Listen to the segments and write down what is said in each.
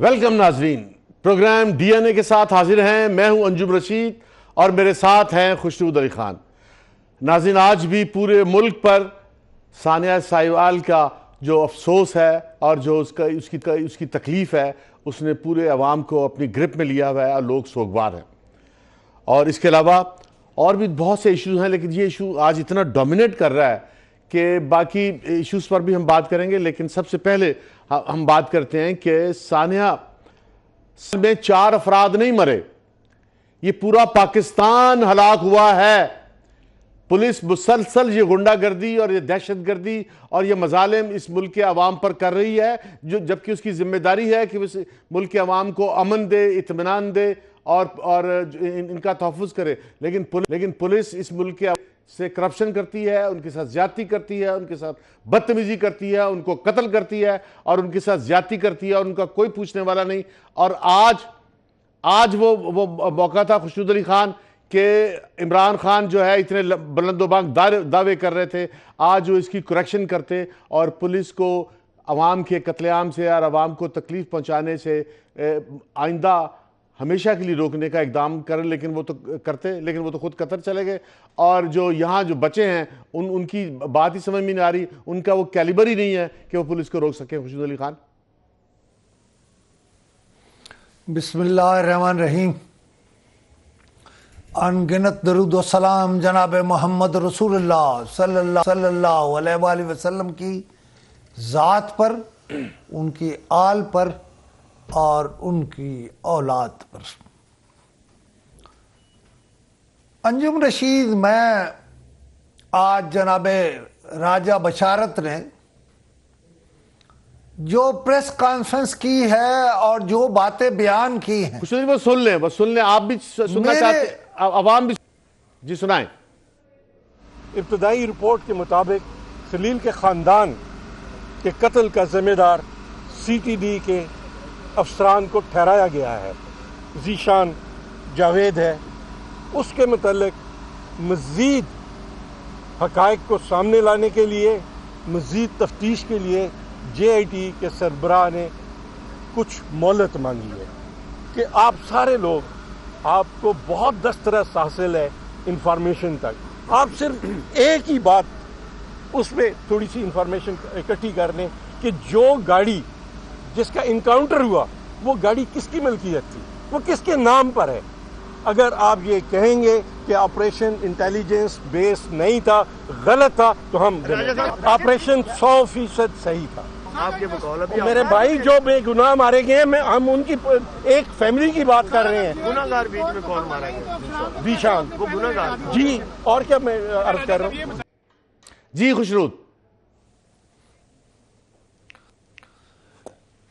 Welcome नाजरीन, programme DNA के साथ हाजिर हैं। मैं हूं अंजुम रशीद और मेरे साथ हैं खुशरूद अली खान। नाजरीन, आज भी पूरे मुल्क पर सानिया साहिवाल का जो अफसोस है और जो उसकी तकलीफ़ है, उसने पूरे अवाम को अपनी ग्रिप में लिया हुआ है और लोग सोगवार हैं। और इसके अलावा और भी बहुत से इश्यूज़ हैं, लेकिन ये इशू आज इतना डोमिनेट कर रहा है कि बाकी इश्यूज़ पर भी हम बात करेंगे। लेकिन सबसे पहले हम बात करते हैं कि सानिया में 4 अफराद नहीं मरे, ये पूरा पाकिस्तान हलाक हुआ है। पुलिस मुसलसल ये गुंडागर्दी और ये दहशतगर्दी और ये मजालिम इस मुल्क के अवाम पर कर रही है, जो जबकि उसकी जिम्मेदारी है कि उस मुल्क के अवाम को अमन दे, इत्मीनान दे और इनका तहफ़्फ़ुज़ करे। लेकिन पुलिस इस मुल्क के से करप्शन करती है, उनके साथ ज्यादती करती है, उनके साथ बदतमीजी करती है, उनको कत्ल करती है और उनके साथ ज्यादती करती है और उनका कोई पूछने वाला नहीं। और आज वो मौका था खुशरूद अली खान के इमरान खान जो है इतने बुलंदोबांग दावे कर रहे थे, आज वो इसकी करेक्शन करते और पुलिस को अवाम के कत्लेआम से और अवाम को तकलीफ पहुंचाने से आइंदा हमेशा के लिए रोकने का इकदाम करें। लेकिन वो तो खुद कतर चले गए। और जो यहाँ जो बचे हैं उनकी बात ही समझ में नहीं आ रही, उनका वो कैलिबर ही नहीं है कि वो पुलिस को रोक सके। खुशरूद अली खान। बिस्मिल्लाहिर्रहमानिर्रहीम। अनगिनत दरूद व सलाम जनाब मोहम्मद रसूलुल्लाह सल्लल्लाहु अलैहि वसल्लम की ज़ात पर, उनकी आल पर और उनकी औलाद पर। अंजुम रशीद, मैं आज जनाबे राजा बशारत ने जो प्रेस कॉन्फ्रेंस की है और जो बातें बयान की हैं, वो सुन लें, आप भी सुनना चाहते, आवाम भी जी सुनाएं। इब्तदाई रिपोर्ट के मुताबिक खलील के ख़ानदान के कत्ल का जिम्मेदार CTD के अफसरान को ठहराया गया है, ज़ीशान जावेद है। उसके मुतल्लिक मज़ीद हक़ाइक़ को सामने लाने के लिए, मज़ीद तफ्तीश के लिए JIT के सरबराह ने कुछ मोहलत मांगी है कि आप सारे लोग, आपको बहुत दस्तरस हासिल है इंफॉर्मेशन तक, आप सिर्फ एक ही बात उस पर थोड़ी सी इंफॉर्मेशन इकट्ठी कर लें कि जो गाड़ी जिसका इनकाउंटर हुआ वो गाड़ी किसकी मिल्कियत थी, वो किसके नाम पर है। अगर आप ये कहेंगे कि ऑपरेशन इंटेलिजेंस बेस नहीं था, गलत था, तो हम ऑपरेशन 100% सही था। आपके बकौल मेरे भाई जो बेगुनाह मारे गए हैं, हम उनकी एक फैमिली की बात कर रहे हैं। गुनाहगार बीच में कौन मारा गया? ज़ीशान। वो गुनाहगार जी। और क्या मैं अर्ज कर रहा हूँ जी खुशरूद।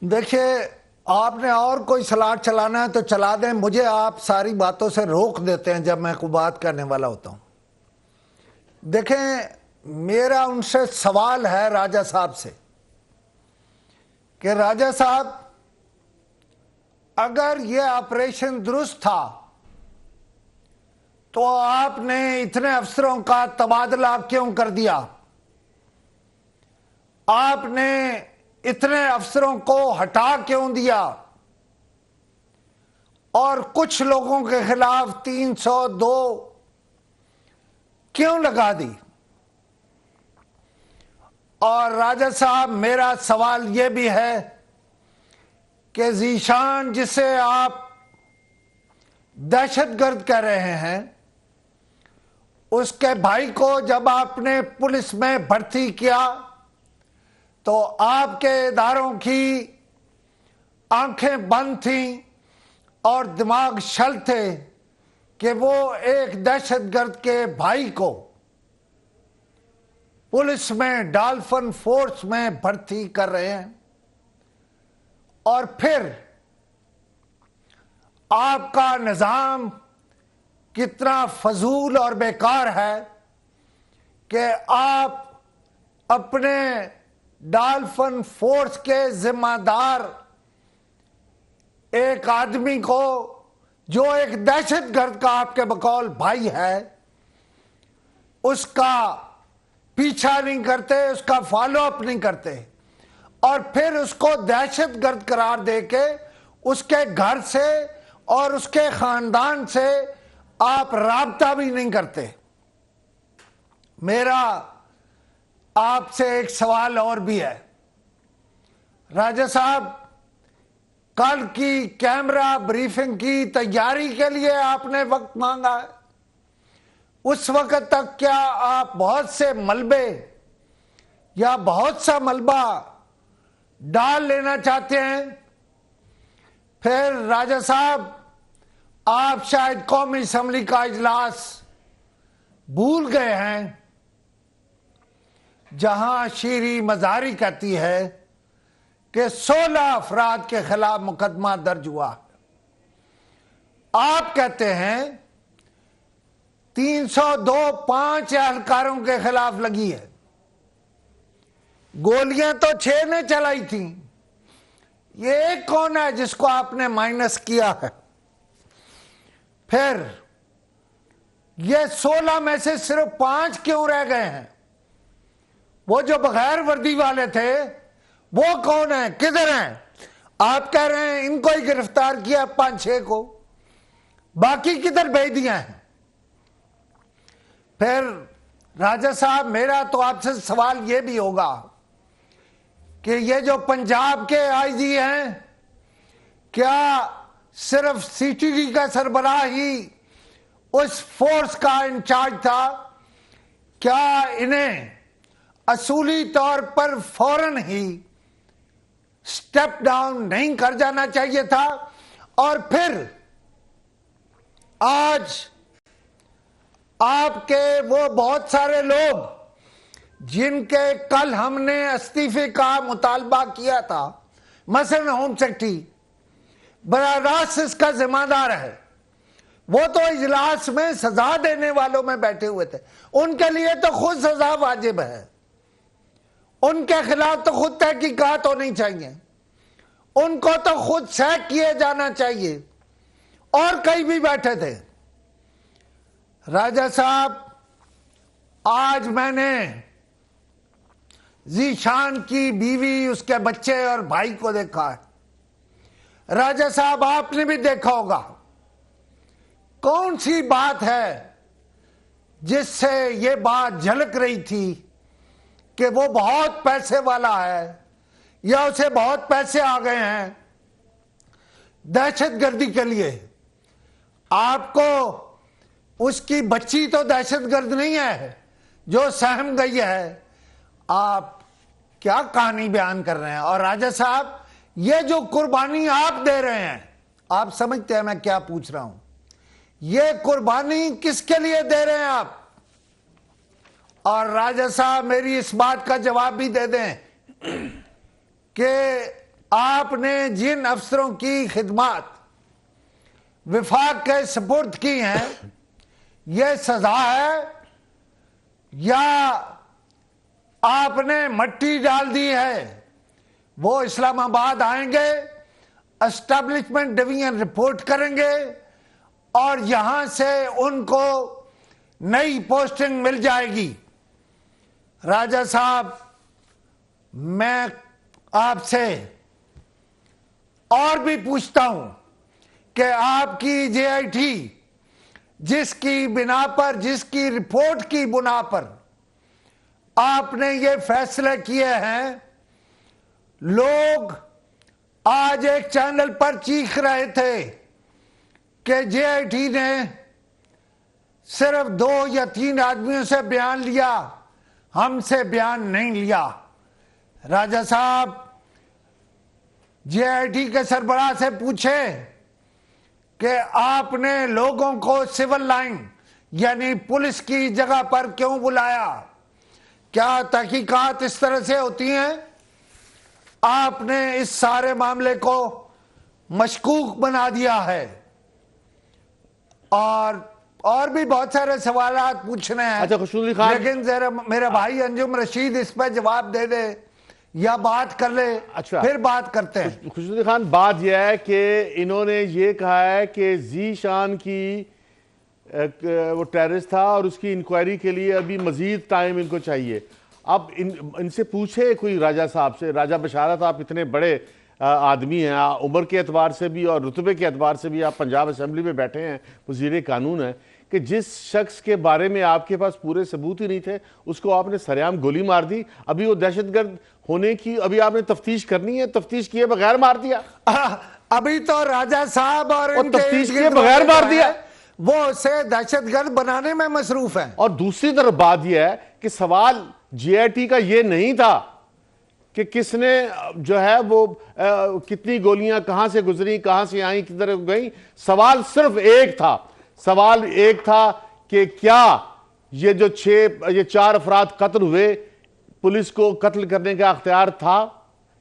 देखिए, आपने और कोई सलाट चलाना है तो चला दें, मुझे आप सारी बातों से रोक देते हैं जब मैं कोई बात करने वाला होता हूं। देखें, मेरा उनसे सवाल है राजा साहब से कि राजा साहब, अगर यह ऑपरेशन दुरुस्त था तो आपने इतने अफसरों का तबादला क्यों कर दिया? आपने इतने अफसरों को हटा क्यों दिया और कुछ लोगों के खिलाफ 302 क्यों लगा दी? और राजा साहब, मेरा सवाल यह भी है कि ज़ीशान, जिसे आप दहशतगर्द कह रहे हैं, उसके भाई को जब आपने पुलिस में भर्ती किया तो आपके इदारों की आंखें बंद थीं और दिमाग शल थे कि वो एक दहशतगर्द के भाई को पुलिस में, डॉल्फिन फोर्स में भर्ती कर रहे हैं। और फिर आपका निज़ाम कितना फजूल और बेकार है कि आप अपने डॉल्फिन फोर्स के जिम्मेदार एक आदमी को, जो एक दहशतगर्द का आपके बकौल भाई है, उसका पीछा नहीं करते, उसका फॉलो अप नहीं करते और फिर उसको दहशतगर्द करार देके उसके घर से और उसके खानदान से आप राब्ता भी नहीं करते। मेरा आपसे एक सवाल और भी है। राजा साहब, कल की कैमरा ब्रीफिंग की तैयारी के लिए आपने वक्त मांगा है। उस वक्त तक क्या आप बहुत से मलबे या बहुत सा मलबा डाल लेना चाहते हैं? फिर राजा साहब, आप शायद कौमी असम्बली का इजलास भूल गए हैं जहां शीरी मजारी कहती है कि 16 अफराद के खिलाफ मुकदमा दर्ज हुआ। आप कहते हैं 302 5 एहलकारों के खिलाफ लगी है। गोलियां तो 6 ने चलाई थी। ये एक कौन है जिसको आपने माइनस किया है? फिर ये 16 में से सिर्फ 5 क्यों रह गए हैं? वो जो बगैर वर्दी वाले थे वो कौन है, किधर हैं? आप कह रहे हैं इनको ही गिरफ्तार किया 5-6 को, बाकी किधर भेज दिया है? फिर राजा साहब, मेरा तो आपसे सवाल ये भी होगा कि ये जो पंजाब के आईजी हैं, क्या सिर्फ सीटीडी का सरबराह ही उस फोर्स का इंचार्ज था? क्या इन्हें असूली तौर पर फौरन ही स्टेप डाउन नहीं कर जाना चाहिए था? और फिर आज आपके वो बहुत सारे लोग जिनके कल हमने इस्तीफे का मुतालबा किया था, मसलन होम सेक्रेटरी बराह रास्त इसका जिम्मेदार है, वो तो इजलास में सजा देने वालों में बैठे हुए थे। उनके लिए तो खुद सजा वाजिब है, उनके खिलाफ तो खुद तहकीकात होनी चाहिए, उनको तो खुद सैक किए जाना चाहिए, और कई भी बैठे थे। राजा साहब, आज मैंने जीशान की बीवी, उसके बच्चे और भाई को देखा है। राजा साहब, आपने भी देखा होगा। कौन सी बात है जिससे ये बात झलक रही थी कि वो बहुत पैसे वाला है या उसे बहुत पैसे आ गए हैं दहशतगर्दी के लिए? आपको उसकी बच्ची तो दहशतगर्द नहीं है जो सहम गई है। आप क्या कहानी बयान कर रहे हैं? और राजा साहब, ये जो कुर्बानी आप दे रहे हैं, आप समझते हैं मैं क्या पूछ रहा हूं? ये कुर्बानी किसके लिए दे रहे हैं आप? और राजा साहब, मेरी इस बात का जवाब भी दे दें कि आपने जिन अफसरों की खिदमत विफाक के सुपुर्द की हैं, यह सजा है या आपने मट्टी डाल दी है? वो इस्लामाबाद आएंगे, एस्टेब्लिशमेंट डिवीजन रिपोर्ट करेंगे और यहां से उनको नई पोस्टिंग मिल जाएगी। राजा साहब, मैं आपसे और भी पूछता हूं कि आपकी जेआईटी जिसकी बिना पर, जिसकी रिपोर्ट की बुना पर आपने ये फैसले किए हैं, लोग आज एक चैनल पर चीख रहे थे कि जेआईटी ने सिर्फ 2 या 3 आदमियों से बयान लिया, हमसे बयान नहीं लिया। राजा साहब, जेआईटी के सरबराह से पूछे कि आपने लोगों को सिविल लाइन यानी पुलिस की जगह पर क्यों बुलाया? क्या तहकीकात इस तरह से होती हैं? आपने इस सारे मामले को मशकूक बना दिया है। और भी बहुत सारे सवालात पूछने हैं। अच्छा खुशनूदी खान, लेकिन जरा मेरा भाई अंजुम रशीद इस पर जवाब दे दे या बात कर ले। अच्छा, फिर बात करते हैं। खुशनूदी खान, बात यह है कि इन्होंने ये कहा है कि जीशान की वो टेररिस्ट था और उसकी इंक्वायरी के लिए अभी मजीद टाइम इनको चाहिए। अब इनसे पूछे कोई राजा साहब से, राजा बशारत, आप इतने बड़े आदमी हैं, उम्र के एतबार से भी और रुतबे के एतबार से भी आप पंजाब असम्बली में बैठे हैं, वज़ीर कानून है, कि जिस शख्स के बारे में आपके पास पूरे सबूत ही नहीं थे उसको आपने सरेआम गोली मार दी। अभी वो दहशतगर्द होने की अभी आपने तफ्तीश करनी है, तफ्तीश किए बगैर मार दिया। अभी तो राजा साहब और तफ्तीश किए बगैर मार दिया, वो उसे दहशतगर्द बनाने में मसरूफ है। और दूसरी तरफ बात यह है कि सवाल JIT का ये नहीं था कि किसने जो है वो कितनी गोलियां कहां से गुजरी, कहां से आई, किधर गई। सवाल सिर्फ एक था, सवाल एक था कि क्या ये 4 अफराद कत्ल हुए, पुलिस को कत्ल करने का अख्तियार था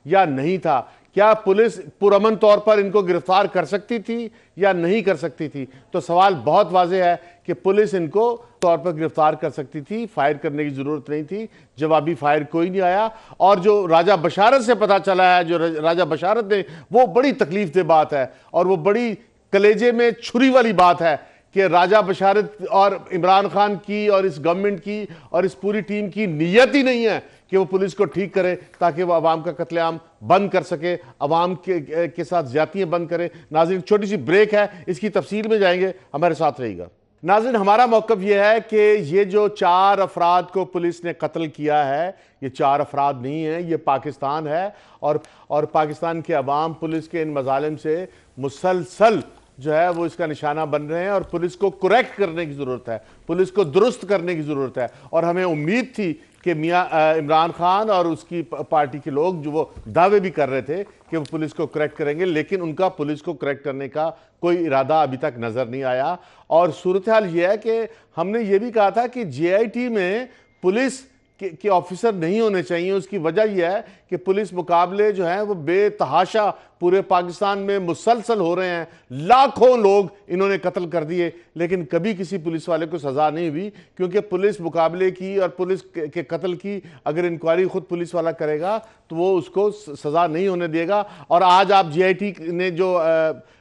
या नहीं था? क्या पुलिस पुरअमन तौर पर इनको गिरफ्तार कर सकती थी या नहीं कर सकती थी? तो सवाल बहुत वाज़ेह है कि पुलिस इनको तौर पर गिरफ्तार कर सकती थी, फायर करने की जरूरत नहीं थी। जवाबी फायर कोई नहीं आया। और जो राजा बशारत से पता चला है, जो राजा बशारत ने, वो बड़ी तकलीफ दे बात है और वो बड़ी कलेजे में छुरी वाली बात है कि राजा बशारत और इमरान खान की और इस गवर्नमेंट की और इस पूरी टीम की नीयत ही नहीं है कि वो पुलिस को ठीक करे ताकि वो अवाम का कत्लेआम बंद कर सके, अवाम के साथ ज्यादतियां बंद करे। नाज़रीन, छोटी सी ब्रेक है, इसकी तफसील में जाएंगे, हमारे साथ रहिएगा। नाज़रीन, हमारा मौक़िफ़ यह है कि ये जो 4 अफराद को पुलिस ने कत्ल किया है, ये 4 अफराद नहीं है, ये पाकिस्तान है। और पाकिस्तान के अवाम पुलिस के इन मज़ालिम से मुसलसल जो है वो इसका निशाना बन रहे हैं और पुलिस को करेक्ट करने की ज़रूरत है, पुलिस को दुरुस्त करने की ज़रूरत है। और हमें उम्मीद थी कि मियाँ इमरान खान और उसकी पार्टी के लोग जो वो दावे भी कर रहे थे कि वो पुलिस को करेक्ट करेंगे, लेकिन उनका पुलिस को करेक्ट करने का कोई इरादा अभी तक नज़र नहीं आया। और सूरत हाल ये है कि हमने ये भी कहा था कि JIT में पुलिस के ऑफिसर नहीं होने चाहिए। उसकी वजह यह है कि पुलिस मुकाबले जो हैं वो बेतहाशा पूरे पाकिस्तान में मुसलसल हो रहे हैं। लाखों लोग इन्होंने कत्ल कर दिए, लेकिन कभी किसी पुलिस वाले को सज़ा नहीं हुई, क्योंकि पुलिस मुकाबले की और पुलिस के कत्ल की अगर इंक्वायरी खुद पुलिस वाला करेगा तो वो उसको सज़ा नहीं होने देगा। और आज आप JIT ने जो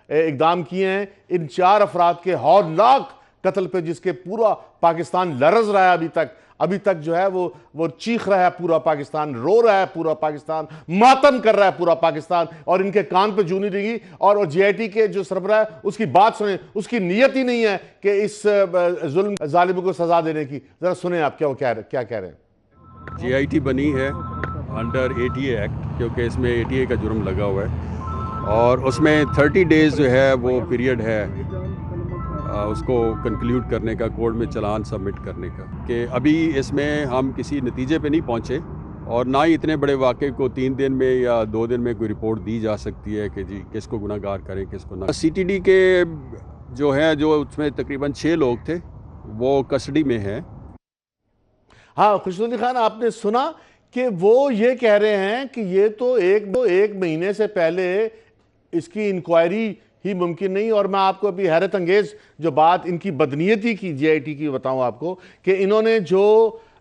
इकदाम किए हैं इन 4 अफराद के हौलनाक कत्ल पे, जिसके पूरा पाकिस्तान लरज़ रहा है अभी तक जो है वो चीख रहा है, पूरा पाकिस्तान रो रहा है, पूरा पाकिस्तान मातम कर रहा है, पूरा पाकिस्तान, और इनके कान पे जूं नहीं रही। और JIT के जो सरबराह है उसकी बात सुने, उसकी नीयत ही नहीं है कि इस जुल्म जालिम को सजा देने की। जरा सुने आप क्या कह रहे हैं। JIT बनी है अंडर ATA एक्ट, क्योंकि इसमें ATA का जुर्म लगा हुआ है और उसमें 30 डेज जो है वो पीरियड है उसको कंक्लूड करने का, कोर्ट में चलान सबमिट करने का। कि अभी इसमें हम किसी नतीजे पे नहीं पहुंचे और ना ही इतने बड़े वाक़े को 3 दिन में या 2 दिन में कोई रिपोर्ट दी जा सकती है कि जी किसको गुनाहगार करें किसको ना। CTD के जो है, जो उसमें तकरीबन 6 लोग थे, वो कस्टडी में है। हाँ, खुशनुदी खान, आपने सुना कि वो ये कह रहे हैं कि ये तो एक महीने से पहले इसकी इंक्वायरी ही मुमकिन नहीं। और मैं आपको अभी हैरत अंगेज जो बात इनकी बदनीयती की JIT की बताऊं आपको कि इन्होंने जो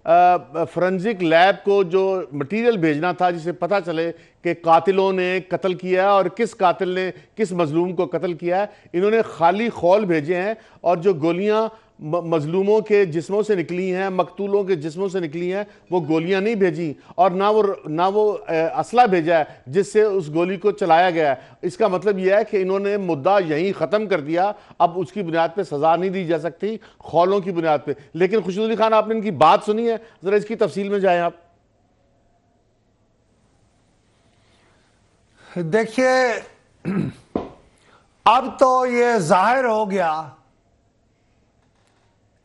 फोरेंसिक लैब को जो मटेरियल भेजना था जिसे पता चले कि कातिलों ने कत्ल किया है और किस कातिल ने किस मजलूम को कत्ल किया है, इन्होंने खाली खौल भेजे हैं। और जो गोलियां मजलूमों के जिस्मों से निकली हैं, मकतूलों के जिस्मों से निकली हैं, वो गोलियां नहीं भेजी और ना वो असला भेजा है जिससे उस गोली को चलाया गया है। इसका मतलब यह है कि इन्होंने मुद्दा यहीं ख़त्म कर दिया, अब उसकी बुनियाद पे सज़ा नहीं दी जा सकती, खौलों की बुनियाद पे। लेकिन खुशनुदी खान, आपने इनकी बात सुनी है, ज़रा इसकी तफसील में जाएं आप। देखिए, अब तो ये जाहिर हो गया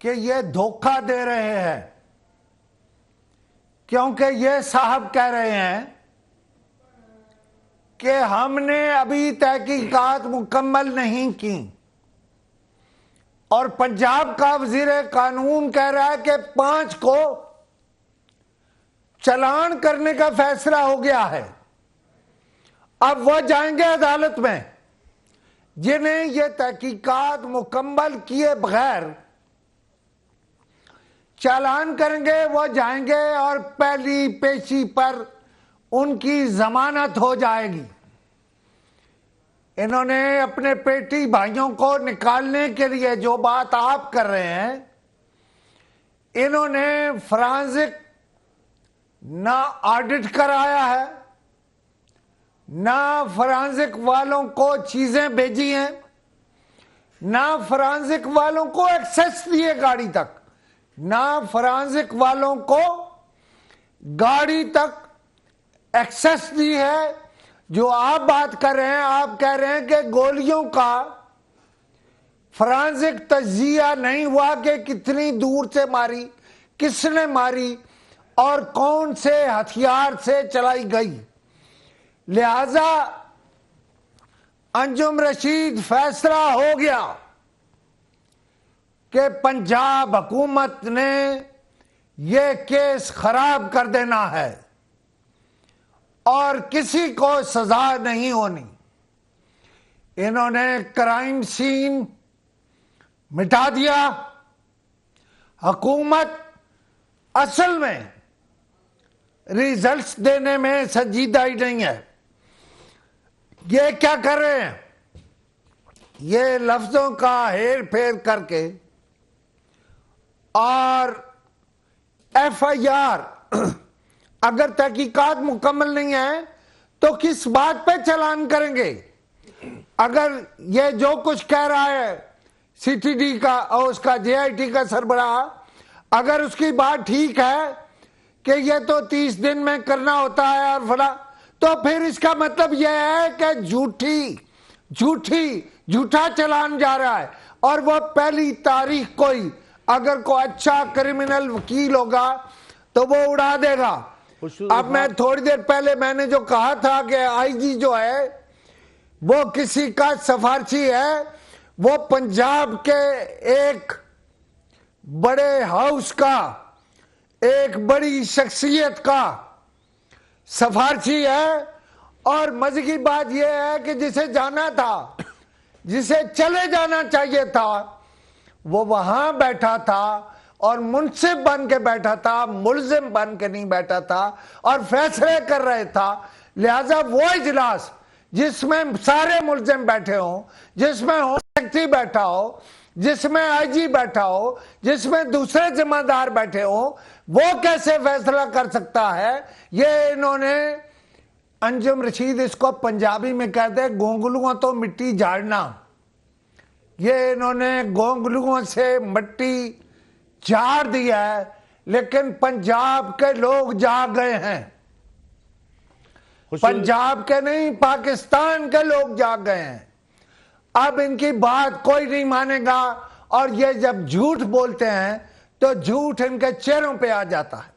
कि ये धोखा दे रहे हैं, क्योंकि ये साहब कह रहे हैं कि हमने अभी तहकीकात मुकम्मल नहीं की, और पंजाब का वजीर कानून कह रहा है कि 5 को चालान करने का फैसला हो गया है। अब वह जाएंगे अदालत में, जिन्हें ये तहकीकात मुकम्मल किए बगैर चालान करेंगे, वो जाएंगे और पहली पेशी पर उनकी जमानत हो जाएगी। इन्होंने अपने पेटी भाइयों को निकालने के लिए जो बात आप कर रहे हैं, इन्होंने फोरेंसिक ना ऑडिट कराया है, ना फॉरेंसिक वालों को चीजें भेजी हैं, ना फॉरेंसिक वालों को एक्सेस दिए गाड़ी तक, ना फॉरेंसिक वालों को गाड़ी तक एक्सेस दी है। जो आप बात कर रहे हैं, आप कह रहे हैं कि गोलियों का फॉरेंसिक तज्जिया नहीं हुआ कि कितनी दूर से मारी, किसने मारी और कौन से हथियार से चलाई गई। लिहाजा अंजुम रशीद फैसला हो गया कि पंजाब हुकूमत ने यह केस खराब कर देना है और किसी को सजा नहीं होनी। इन्होंने क्राइम सीन मिटा दिया। हुकूमत असल में रिजल्ट्स देने में संजीदा ही नहीं है। ये क्या कर रहे हैं, ये लफ्जों का हेर फेर करके और एफआईआर अगर तहकीकात मुकम्मल नहीं है तो किस बात पे चालान करेंगे। अगर ये जो कुछ कह रहा है सीटीडी का और उसका जेआईटी का सरबराह, अगर उसकी बात ठीक है कि ये तो 30 दिन में करना होता है और फला, तो फिर इसका मतलब यह है कि झूठा चालान जा रहा है और वो पहली तारीख को ही अगर कोई अच्छा क्रिमिनल वकील होगा तो वो उड़ा देगा। अब मैं थोड़ी देर पहले मैंने जो कहा था कि आईजी जो है वो किसी का सिफारशी है, वो पंजाब के एक बड़े हाउस का, एक बड़ी शख्सियत का सिफारशी है। और मजे की बात यह है कि जिसे जाना था, जिसे चले जाना चाहिए था, वो वहां बैठा था और मुंसिफ बन के बैठा था, मुल्जिम बन के नहीं बैठा था और फैसले कर रहे था। लिहाजा वो इजलास जिसमें सारे मुल्जिम बैठे हों, जिसमें होम सेक्रेटरी बैठा हो, जिसमें आईजी बैठा हो, जिसमें दूसरे जिम्मेदार बैठे हो, वो कैसे फैसला कर सकता है। ये इन्होंने अंजुम रशीद इसको पंजाबी में कहते हैं गोंगलुओं तो मिट्टी झाड़ना। ये इन्होंने गोंगलुओं से मिट्टी झाड़ दिया है, लेकिन पंजाब के लोग जाग गए हैं। पंजाब के नहीं, पाकिस्तान के लोग जाग गए हैं। अब इनकी बात कोई नहीं मानेगा और ये जब झूठ बोलते हैं तो झूठ इनके चेहरों पे आ जाता है।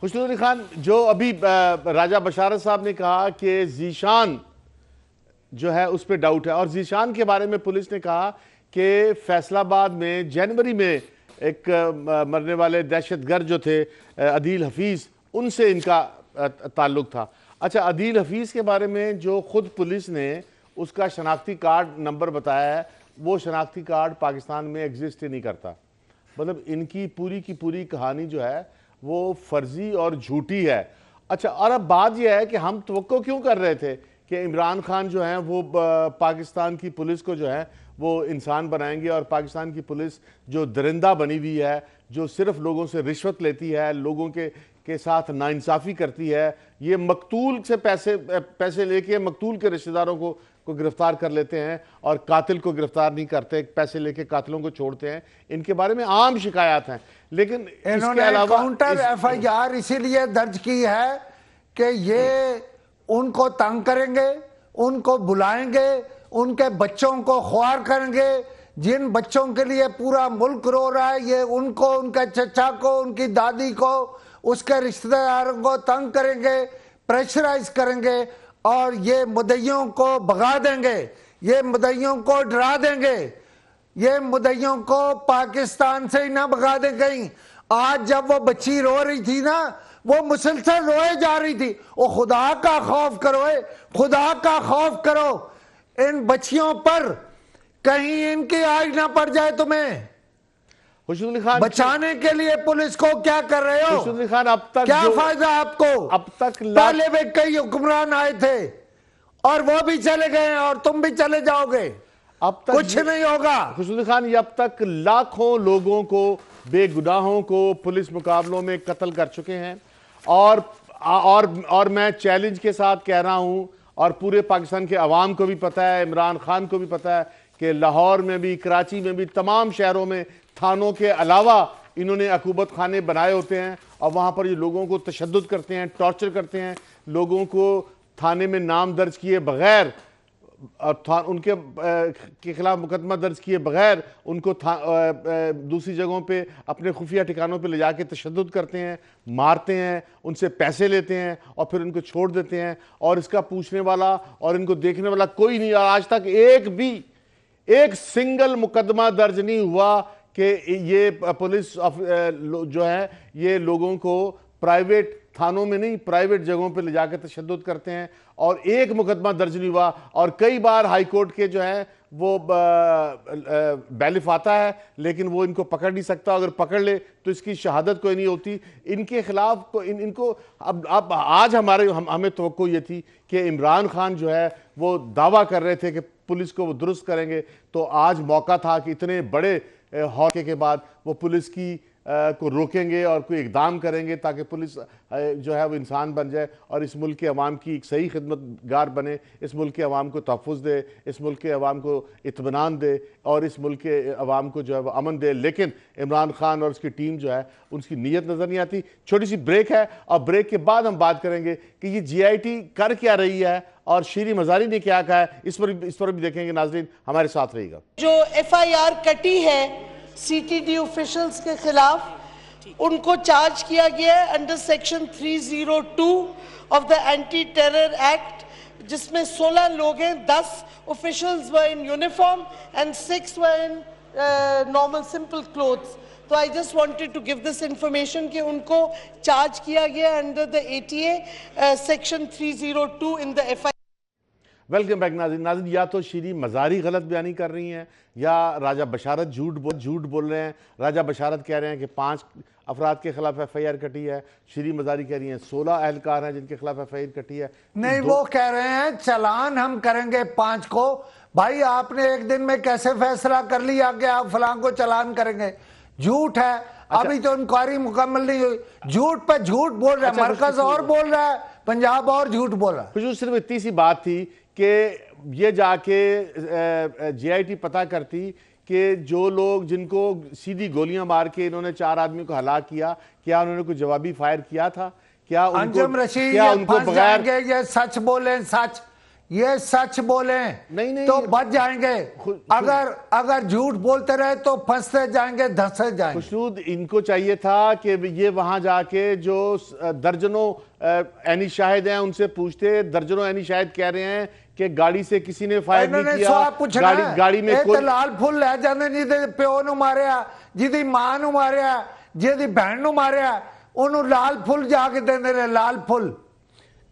खुशनूर अली खान, जो अभी राजा बशारत साहब ने कहा कि जीशान जो है उस पर डाउट है, और जीशान के बारे में पुलिस ने कहा कि फैसलाबाद में जनवरी में एक मरने वाले दहशतगर्द जो थे अदील हफीज़, उनसे इनका ताल्लुक था। अच्छा, अदील हफीज़ के बारे में जो खुद पुलिस ने उसका शनाख्ती कार्ड नंबर बताया है, वो शनाख्ती कार्ड पाकिस्तान में एग्जिस्ट ही नहीं करता। मतलब इनकी पूरी की पूरी कहानी जो है वो फर्जी और झूठी है। अच्छा, और अब बात यह है कि हम तवक्को क्यों कर रहे थे कि इमरान खान जो हैं वो पाकिस्तान की पुलिस को जो है वो इंसान बनाएंगे, और पाकिस्तान की पुलिस जो दरिंदा बनी हुई है, जो सिर्फ लोगों से रिश्वत लेती है, लोगों के साथ नाइंसाफ़ी करती है, ये मकतूल से पैसे लेके मकतूल के रिश्तेदारों को गिरफ्तार कर लेते हैं और कातिल को गिरफ्तार नहीं करते, पैसे लेके कातिलों को छोड़ते हैं। इनके बारे में आम शिकायत हैं, लेकिन इसके अलावा काउंटर एफआईआर इसीलिए दर्ज की है कि ये उनको तंग करेंगे, उनको बुलाएंगे, उनके बच्चों को ख्वार करेंगे। जिन बच्चों के लिए पूरा मुल्क रो रहा है, ये उनको, उनके चचा को, उनकी दादी को, उसके रिश्तेदारों को तंग करेंगे, प्रेशराइज करेंगे और ये मुद्दइयों को भगा देंगे, ये मुद्दइयों को डरा देंगे, ये मुद्दइयों को पाकिस्तान से ही ना भगा दें कहीं। आज जब वो बच्ची रो रही थी ना, वो मुसलसल रोए जा रही थी। वो खुदा का खौफ करो, खुदा का खौफ करो इन बच्चियों पर, कहीं इनकी आग ना पड़ जाए तुम्हें। खुशनूर खान, बचाने के लिए पुलिस को क्या कर रहे हो? खुशनूर खान, अब तक क्या फायदा आपको? अब तक पहले भी कई हुक्मरान आए थे और वो भी चले गए और तुम भी चले जाओगे, अब तक कुछ नहीं होगा। खुशनूर खान, ये अब तक लाखों लोगों को, बेगुनाहों को पुलिस मुकाबलों में कत्ल कर चुके हैं। और मैं चैलेंज के साथ कह रहा हूं, और पूरे पाकिस्तान के अवाम को भी पता है, इमरान खान को भी पता है कि लाहौर में भी, कराची में भी, तमाम शहरों में थानों के अलावा इन्होंने अकूबत खाने बनाए होते हैं और वहाँ पर ये लोगों को तशद्दुद करते हैं, टॉर्चर करते हैं, लोगों को थाने में नाम दर्ज किए बगैर और उनके के खिलाफ मुकदमा दर्ज किए बगैर उनको दूसरी जगहों पे अपने खुफिया ठिकानों पे ले जाके तशद्दुद करते हैं, मारते हैं, उनसे पैसे लेते हैं और फिर उनको छोड़ देते हैं। और इसका पूछने वाला और इनको देखने वाला कोई नहीं। और आज तक एक सिंगल मुकदमा दर्ज नहीं हुआ कि ये पुलिस जो है ये लोगों को प्राइवेट थानों में नहीं, प्राइवेट जगहों पे ले जाकर तशद्दुद करते हैं। और एक मुकदमा दर्ज नहीं हुआ। और कई बार हाई कोर्ट के जो है वो बैलिफ आता है, लेकिन वो इनको पकड़ नहीं सकता। अगर पकड़ ले तो इसकी शहादत कोई नहीं होती। इनके खिलाफ को इनको अब आज हमें तवक्को ये थी कि इमरान खान जो है वो दावा कर रहे थे कि पुलिस को वो दुरुस्त करेंगे, तो आज मौका था कि इतने बड़े हौके के बाद वो पुलिस की को रोकेंगे और कोई इकदाम करेंगे ताकि पुलिस जो है वो इंसान बन जाए और इस मुल्क के अवाम की एक सही खिदमतगार बने, इस मुल्क के अवाम को तहफ़्फ़ुज़ दे, इस मुल्क के अवाम को इत्मीनान दे और इस मुल्क के अवाम को जो है वो अमन दे। लेकिन इमरान खान और उसकी टीम जो है उनकी नीयत नज़र नहीं आती। छोटी सी ब्रेक है और ब्रेक के बाद हम बात करेंगे कि ये GIT कर क्या रही है और शीरी मज़ारी ने क्या कहा है, इस पर भी देखेंगे। नाज़रीन हमारे साथ रहिएगा। जो FIR कटी है CTD ऑफिशियल्स के खिलाफ, उनको चार्ज किया गया है under section 302 of the anti terror act, जिसमें 16 लोग हैं। 10 officials were in uniform and 6 were in normal simple clothes. तो I just wanted to give this information कि उनको चार्ज किया गया under the ATA section 302 in the FIR। Welcome back नाज़रीन। या तो शीरी मज़ारी गलत बयानी कर रही हैं या राजा बशारत झूठ बोल रहे हैं। राजा बशारत कह रहे हैं कि 5 अफराद के खिलाफ FIR कटी है। शीरी मज़ारी कह रही हैं 16 एहलकार हैं जिनके खिलाफ FIR कटी है। नहीं, वो कह रहे हैं चलान हम करेंगे 5 को। भाई आपने एक दिन में कैसे फैसला कर लिया कि आप फलां को चलान करेंगे? झूठ है। अच्छा, अभी तो इंक्वायरी मुकम्मल नहीं हुई। झूठ पे झूठ बोल रहा है। अच्छा, मरकज और बोल रहा है, पंजाब और झूठ बोल रहा है। कुछ सिर्फ इतनी सी बात थी कि ये जाके GIT पता करती कि जो लोग जिनको सीधी गोलियां मार के इन्होंने 4 आदमी को हलाक किया, क्या उन्होंने कोई जवाबी फायर किया था? क्या अंजुम रशीद क्या उनको बगैर ये सच बोले, सच ये सच बोले नहीं तो बच जाएंगे। अगर झूठ बोलते रहे तो फंसते जाएंगे, धंसते जाएंगे। खुशनूद इनको चाहिए था कि ये वहां जाके जो दर्जनों ऐनी शाहिद हैं उनसे पूछते। दर्जनों ऐनी शाहिद कह रहे हैं कि गाड़ी से किसी ने फायर नहीं किया। गाड़ी में कोई लाल फुल लै जाते जिहदे प्यो नूं मारिया, जिहदी मां नूं मारिया, जिहदी बहन नूं मारिया, उन्होंने लाल फुल जाके देंदे ने। लाल फुल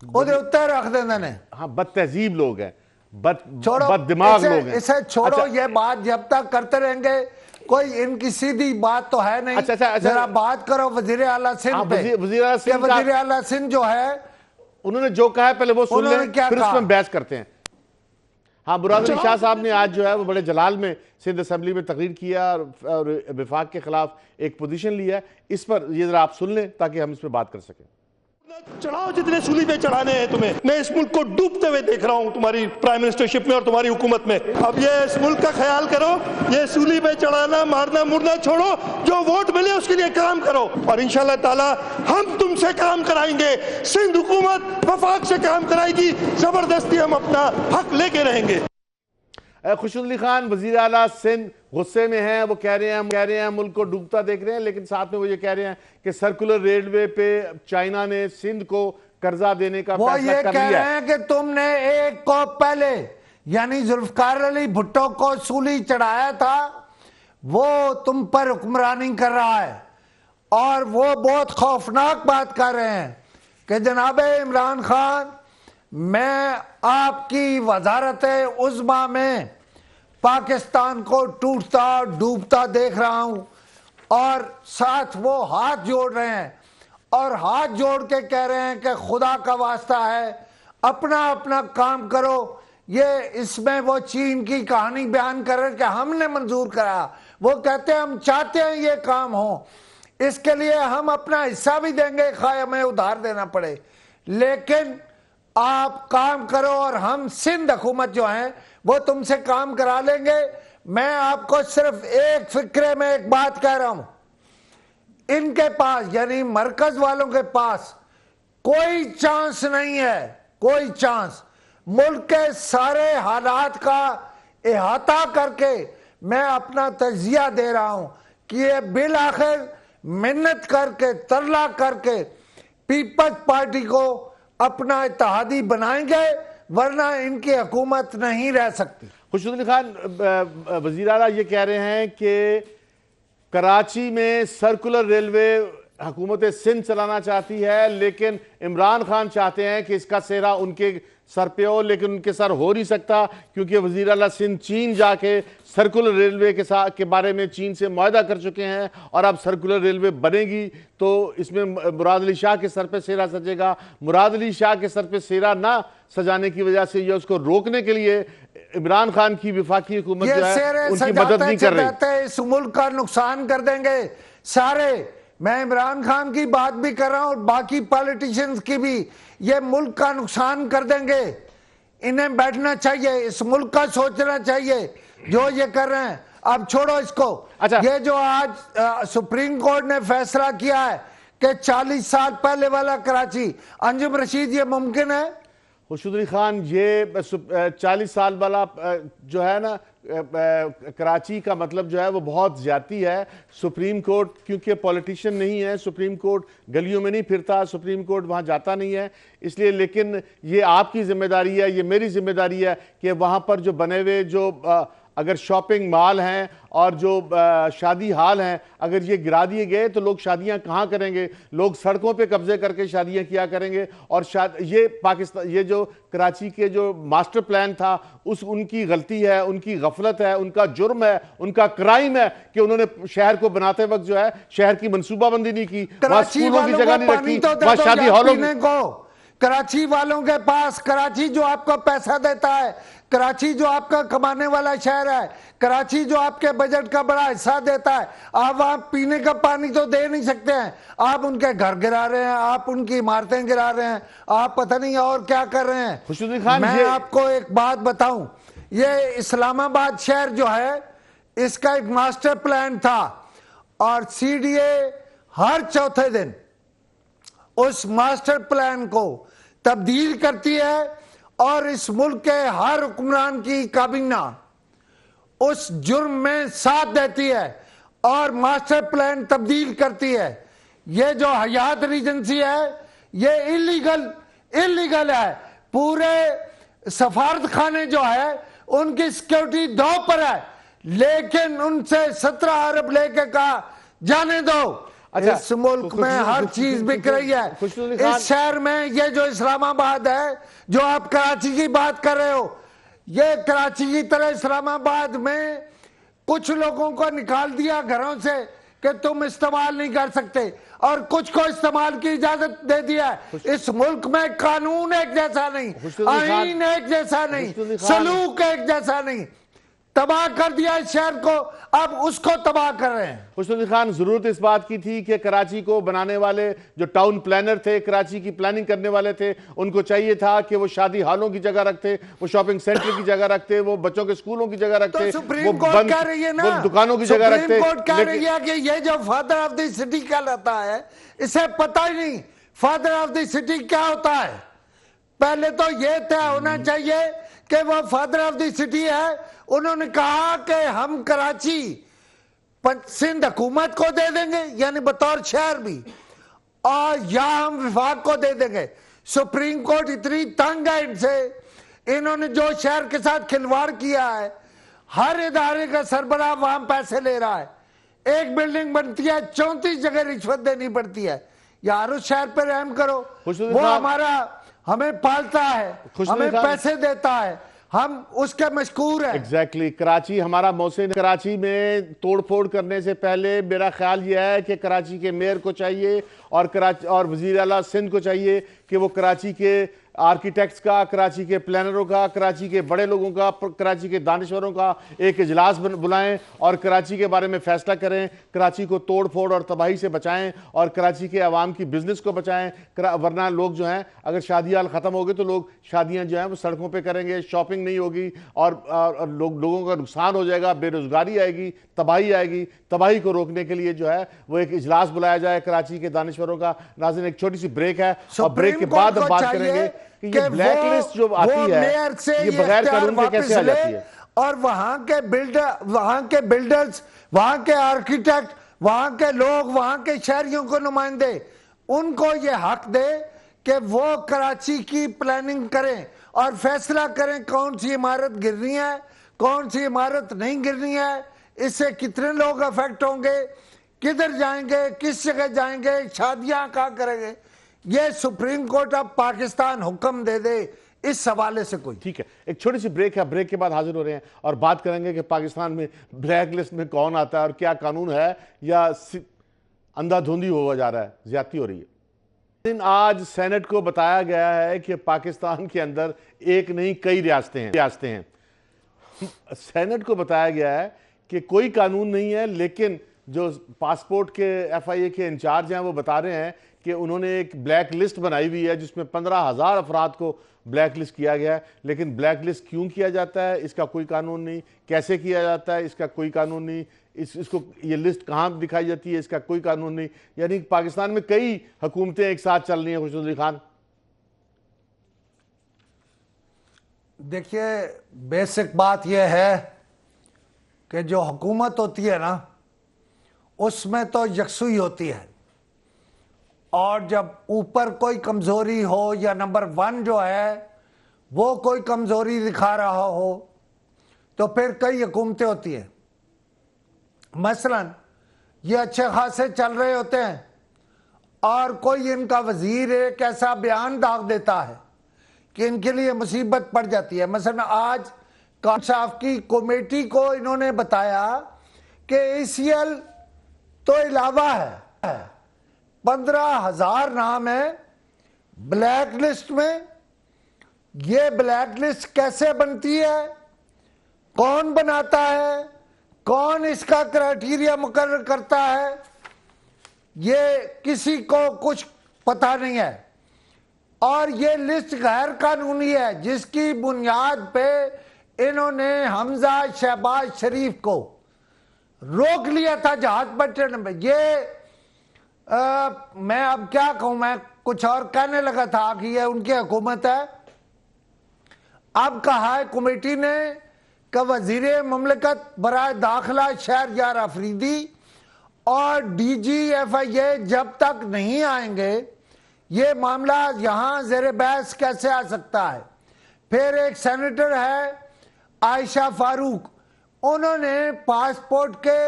ओदे उत्ते रख देंदे ने। हाँ, बदतहजीब लोग हैं, बद दिमाग लोग हैं। इसे छोड़ो। अच्छा, ये बात जब तक करते रहेंगे कोई इनकी सीधी बात तो है नहीं। अच्छा, जरा बात करो वजीर आला सिंध पे। वजीर आला सिंध जो है उन्होंने जो कहा है पहले वो सुन लें, फिर उसमें बहस करते हैं। हाँ, मुराद अली शाह साहब ने आज जो है वो बड़े जलाल में सिंध असेंबली में तकरीर किया और विफाक के खिलाफ एक पोजीशन लिया है। इस पर ये जरा आप सुन लें ताकि हम इस पर बात कर सकें। चढ़ाओ जितने सूली पे चढ़ाने हैं तुम्हें। मैं इस मुल्क को डूबते हुए देख रहा हूं तुम्हारी प्राइम मिनिस्टरशिप में और तुम्हारी हुकूमत में। अब ये इस मुल्क का ख्याल करो। ये सूली पे चढ़ाना मारना मुरना छोड़ो, जो वोट मिले उसके लिए काम करो और इंशाल्लाह ताला हम तुमसे काम कराएंगे। सिंध हुकूमत वफाक से काम कराएगी। जबरदस्ती हम अपना हक लेके रहेंगे। खुशनूद अली खान वजीर आला सिंध गुस्से में हैं। वो कह रहे हैं मुल्क को डूबता देख रहे हैं, लेकिन साथ में वो ये कह रहे हैं कि सर्कुलर रेलवे पे चाइना ने सिंध को कर्जा देने का फैसला कर लिया है। कह रहे हैं कि तुमने एक को पहले यानी जुल्फकार अली भुट्टो को सूली चढ़ाया था, वो तुम पर हुक्मरानी कर रहा है और वो बहुत खौफनाक बात कर रहे हैं कि जनाब इमरान खान, मैं आपकी वजारत उज़्मा में पाकिस्तान को टूटता डूबता देख रहा हूं और साथ वो हाथ जोड़ रहे हैं और हाथ जोड़ के कह रहे हैं कि खुदा का वास्ता है अपना अपना काम करो। ये इसमें वो चीन की कहानी बयान कर रहे हैं कि हमने मंजूर करा। वो कहते हैं हम चाहते हैं ये काम हो, इसके लिए हम अपना हिस्सा भी देंगे, खाए हमें उधार देना पड़े। लेकिन आप काम करो और हम सिंध हुकूमत जो है वो तुमसे काम करा लेंगे। मैं आपको सिर्फ एक फिक्रे में एक बात कह रहा हूं, इनके पास यानी मरकज वालों के पास कोई चांस नहीं है, कोई चांस। मुल्क के सारे हालात का इहाता करके मैं अपना तजिया दे रहा हूं कि ये बिल आखिर मेहनत करके तरला करके पीपल्स पार्टी को अपना इत्तेहादी बनाएंगे, वरना इनकी हुकूमत नहीं रह सकती। खुर्शीद अली खान, वज़ीर आला ये कह रहे हैं कि कराची में सर्कुलर रेलवे हुकूमत सिंध चलाना चाहती है, लेकिन इमरान खान चाहते हैं कि इसका सेहरा उनके सर पे हो, लेकिन उनके सर हो नहीं सकता क्योंकि वज़ीर आला सिंध चीन जाके सर्कुलर रेलवे के बारे में चीन से मुआहदा कर चुके हैं और अब सर्कुलर रेलवे बनेगी तो इसमें मुराद अली शाह के सर पे सेहरा सजेगा। मुराद अली शाह के सर पे सेहरा ना सजाने की वजह से ये उसको रोकने के लिए इमरान खान की विफाकी हुकूमत जो है उनकी मदद नहीं कर रही। इस मुल्क का नुकसान कर देंगे सारे। मैं इमरान खान की बात भी कर रहा हूं और बाकी पॉलिटिशियंस की भी। ये मुल्क का नुकसान कर देंगे। इन्हें बैठना चाहिए, इस मुल्क का सोचना चाहिए जो ये कर रहे हैं। अब छोड़ो इसको। अच्छा, ये जो आज सुप्रीम कोर्ट ने फैसला किया है कि 40 साल पहले वाला कराची, अंजुम रशीद, ये मुमकिन है? खुर्शीद अली खान, ये 40 साल वाला जो है ना कराची का मतलब जो है वो बहुत ज्यादती है। सुप्रीम कोर्ट क्योंकि पॉलिटिशियन नहीं है, सुप्रीम कोर्ट गलियों में नहीं फिरता, सुप्रीम कोर्ट वहाँ जाता नहीं है, इसलिए। लेकिन ये आपकी जिम्मेदारी है, ये मेरी जिम्मेदारी है कि वहाँ पर जो बने हुए जो अगर शॉपिंग मॉल हैं और जो शादी हाल हैं, अगर ये गिरा दिए गए तो लोग शादियां कहाँ करेंगे? लोग सड़कों पे कब्जे करके शादियां किया करेंगे। और ये पाकिस्तान, ये जो कराची के जो मास्टर प्लान था उनकी गलती है, उनकी गफलत है, उनका जुर्म है, उनका क्राइम है कि उन्होंने शहर को बनाते वक्त जो है शहर की मनसूबाबंदी नहीं की, वहाँ स्कूलों की जगह नहीं रखी, वहाँ शादी हॉलों को। कराची वालों के पास, कराची जो आपको पैसा देता है, कराची जो आपका कमाने वाला शहर है, कराची जो आपके बजट का बड़ा हिस्सा देता है, आप वहां पीने का पानी तो दे नहीं सकते हैं। आप उनके घर गिरा रहे हैं, आप उनकी इमारतें गिरा रहे हैं, आप पता नहीं और क्या कर रहे हैं। खुर्शीद अली खान, मैं आपको एक बात बताऊं, ये इस्लामाबाद शहर जो है इसका एक मास्टर प्लान था और सीडीए हर चौथे दिन उस मास्टर प्लान को तब्दील करती है और इस मुल्क के हर हुक्मरान की काबीना उस जुर्म में साथ देती है और मास्टर प्लान तब्दील करती है। ये जो हयात रीजेंसी है ये इलीगल है। पूरे सफारत खाने जो है उनकी सिक्योरिटी 2 पर है, लेकिन उनसे 17 अरब लेके कहा जाने दो। अच्छा, इस मुल्क में हर चीज बिक रही है। इस शहर में ये जो इस्लामाबाद है, जो आप कराची की बात कर रहे हो, ये कराची की तरह इस्लामाबाद में कुछ लोगों को निकाल दिया घरों से कि तुम इस्तेमाल नहीं कर सकते और कुछ को इस्तेमाल की इजाजत दे दिया है। इस मुल्क में कानून एक जैसा नहीं, आईन एक जैसा नहीं, सलूक एक जैसा नहीं। तबाह कर दिया इस शहर को, अब उसको तबाह कर रहे हैं। खुर्शीद अली खान, जरूरत इस बात की थी कि कराची को बनाने वाले जो टाउन प्लानर थे, कराची की प्लानिंग करने वाले थे, उनको चाहिए था कि वो शादी हालों की जगह रखते, वो शॉपिंग सेंटर की जगह रखते, वो बच्चों के स्कूलों की जगह रखते, तो सुप्रीम कोर्ट कह रही है ना, वो दुकानों की जगह रखते। सुप्रीम कोर्ट कह रही है कि ये जो फादर ऑफ द सिटी कहलाता है, इसे पता ही नहीं फादर ऑफ द सिटी क्या होता है। पहले तो ये तय होना चाहिए कि वो फादर ऑफ द सिटी है। उन्होंने कहा कि हम कराची सिंध हुकूमत को दे देंगे, यानी बतौर शहर भी, और या हम विभाग को दे देंगे। सुप्रीम कोर्ट इतनी तंग है इनसे, इन्होंने जो शहर के साथ खिलवाड़ किया है, हर इदारे का सरबराह वहां पैसे ले रहा है। एक बिल्डिंग बनती है 34 जगह रिश्वत देनी पड़ती है। यार उस शहर पर रहम करो, वो हमें पालता है, हमें पैसे देता है, हम उसके मशकूर हैं। एग्जैक्टली। कराची हमारा मौसम, कराची में तोड़फोड़ करने से पहले मेरा ख्याल यह है कि कराची के मेयर को चाहिए और कराची और वजीर आला सिंध को चाहिए कि वो कराची के आर्किटेक्ट्स का, कराची के प्लानरों का, कराची के बड़े लोगों का, कराची के दानिश्वरों का एक इजलास बुलाएं और कराची के बारे में फैसला करें, कराची को तोड़ फोड़ और तबाही से बचाएं और कराची के अवाम की बिजनेस को बचाएं। वरना लोग जो हैं, अगर शादियाँ ख़त्म हो गई तो लोग शादियाँ जो हैं वो सड़कों पे करेंगे, शॉपिंग नहीं होगी और लोगों का नुकसान हो जाएगा, बेरोज़गारी आएगी, तबाही आएगी। तबाही को रोकने के लिए जो है वो एक इजलास बुलाया जाए कराची के दानिश्वरों का। नाज़रीन, एक छोटी सी ब्रेक है और ब्रेक के बाद हम बात करेंगे कि ये ब्लैक लिस्ट जो आती है ये बगैर कानून के कैसे आ जाती है, और वहां के बिल्डर्स, वहां के आर्किटेक्ट, वहां के लोग, वहां के शहरियों को नुमाइंदे, उनको ये हक दे कि वो कराची की प्लानिंग करें और फैसला करें कौन सी इमारत गिरनी है, कौन सी इमारत नहीं गिरनी है, इससे कितने लोग अफेक्ट होंगे, किधर जाएंगे, किस जगह जाएंगे, शादियां कहाँ करेंगे। ये सुप्रीम कोर्ट ऑफ पाकिस्तान हुक्म दे दे इस हवाले से कोई। ठीक है, एक छोटी सी ब्रेक है, ब्रेक के बाद हाजिर हो रहे हैं और बात करेंगे कि पाकिस्तान में ब्लैक लिस्ट में कौन आता है और क्या कानून है या अंधाधुंधी हुआ जा रहा है, ज्यादती हो रही है। आज सेनेट को बताया गया है कि पाकिस्तान के अंदर एक नहीं कई रियासतें हैं। सेनेट को बताया गया है कि कोई कानून नहीं है, लेकिन जो पासपोर्ट के FIA के इंचार्ज हैं वो बता रहे हैं कि उन्होंने एक ब्लैक लिस्ट बनाई हुई है जिसमें 15,000 अफराद को ब्लैक लिस्ट किया गया है। लेकिन ब्लैक लिस्ट क्यों किया जाता है इसका कोई कानून नहीं, कैसे किया जाता है इसका कोई कानून नहीं, इसको ये लिस्ट कहाँ दिखाई जाती है इसका कोई कानून नहीं। यानी पाकिस्तान में कई हुकूमतें एक साथ चल रही हैं। खुशनूर अली खान, देखिए, बेसिक बात यह है कि जो हुकूमत होती है ना उसमें तो यकसुई होती है, और जब ऊपर कोई कमजोरी हो या नंबर 1 जो है वो कोई कमजोरी दिखा रहा हो तो फिर कई हुकूमतें होती हैं। मसलन ये अच्छे खासे चल रहे होते हैं और कोई इनका वजीर एक ऐसा बयान दाग देता है कि इनके लिए मुसीबत पड़ जाती है। मसलन आज इंसाफ की कमेटी को इन्होंने बताया कि ACL तो इलावा है, 15,000 नाम है ब्लैक लिस्ट में। ये ब्लैक लिस्ट कैसे बनती है, कौन बनाता है, कौन इसका क्राइटेरिया मुकर्रर करता है, ये किसी को कुछ पता नहीं है। और ये लिस्ट गैर कानूनी है जिसकी बुनियाद पे इन्होंने हमजा शहबाज शरीफ को रोक लिया था जहाज पर चढ़ने में। ये मैं अब क्या कहूं, मैं कुछ और कहने लगा था कि ये उनकी हुकूमत है। अब कहा है कमेटी ने कि वजीर ममलकत बराए दाखिला शहरयार अफरीदी और DG FIA जब तक नहीं आएंगे ये मामला यहां ज़ेरे बहस कैसे आ सकता है। फिर एक सेनेटर है आयशा फारूक, उन्होंने पासपोर्ट के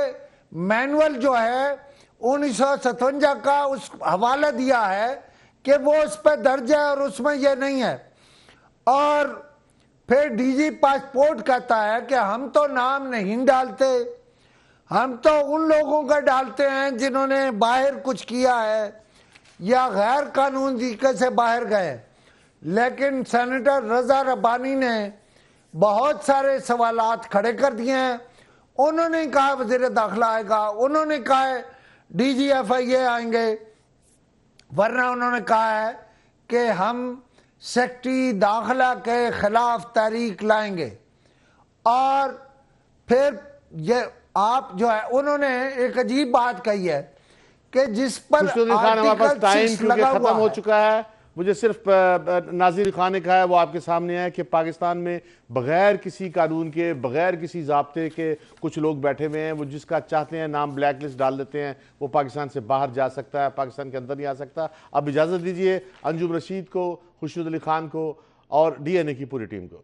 मैनुअल जो है 1957 का उस हवाला दिया है कि वो उस पर दर्ज है और उसमें ये नहीं है। और फिर DG पासपोर्ट कहता है कि हम तो नाम नहीं डालते, हम तो उन लोगों का डालते हैं जिन्होंने बाहर कुछ किया है या गैर कानूनी तरीके से बाहर गए। लेकिन सेनेटर रजा रब्बानी ने बहुत सारे सवालात खड़े कर दिए हैं। उन्होंने कहा वज़ीर दाखिला आएगा, उन्होंने कहा है DG FIA आएंगे, वरना उन्होंने कहा है कि हम सेक्रेटरी दाखिला के खिलाफ तहरीक लाएंगे। और फिर ये आप जो है उन्होंने एक अजीब बात कही है कि जिस पर आर्टिकल 6 लगा हुआ खत्म हो चुका है। मुझे सिर्फ नाज़िर खान ने कहा है वो आपके सामने है कि पाकिस्तान में बगैर किसी कानून के, बगैर किसी ज़ाब्ते के कुछ लोग बैठे हुए हैं, वो जिसका चाहते हैं नाम ब्लैक लिस्ट डाल देते हैं, वो पाकिस्तान से बाहर जा सकता है, पाकिस्तान के अंदर नहीं आ सकता। अब इजाज़त दीजिए अंजुम रशीद को, खुशनूर अली खान को और DNA की पूरी टीम को।